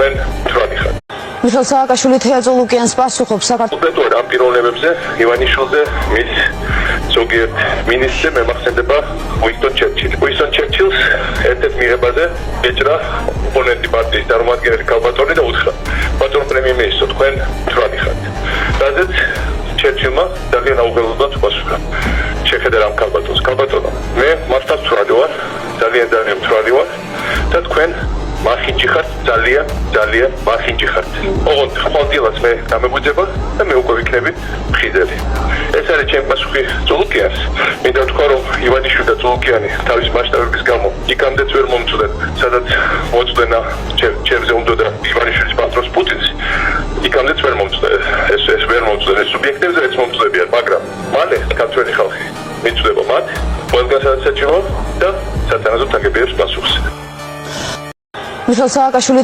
თქვენ თვალი ხართ. მიხეილ სააკაშვილი თეატრო ლუკიანს პასუხობს კონკრეტულად ამ პიროვნებებზე ივანიშვილზე მის ზოგიერთ მინისტრზე მემახსენდება უინსტონ ჩერჩილი. უინსტონ ჩერჩილს ერთ-ერთ მიღებაზე ეჭრა ოპონენტი პარტიის წარმომადგენელი ქალბატონი და უთხრა ბატონ პრემიერ-მინისტრო თქვენ თვალი ხართ. რაზეც ჩერჩილმა ძალიან აუგებლებლად უპასუხა. შეხედა ამ ქალბატონს. ქალბატონო, მე მართლაც თვალი ვარ, ძალიან თვალი ვარ და თქვენ მახინჯი ხართ, ძალიან მახინჯი ხართ. ოღონდ ხვალდილას მე გამეგვიძება და მე უკვე ვიქნები მხიდელი. ეს არის ჩემი პასუხი წულუკიანს. მინდა ვთქვა, რომ ივანიშვილი და წულუკიანი თავის მასშტაბების გამო იქამდეც ვერ მომწვდნენ, სადაც მოწვენა ჩემზე უნდა ივანიშვილის პატრონს პუტინს. იქამდეც ვერ მომწვდნენ. ეს ვერ მომწვდნენ ეს სუბიექტებზე, რაც მომწვდებიან, მაგრამ მალე ქართველი ხალხი მიწვდება მათ, ყველგან სადაც საჭირო და სათანადოდ აგებიერებს პასუხს. მიხეილ სააკაშვილი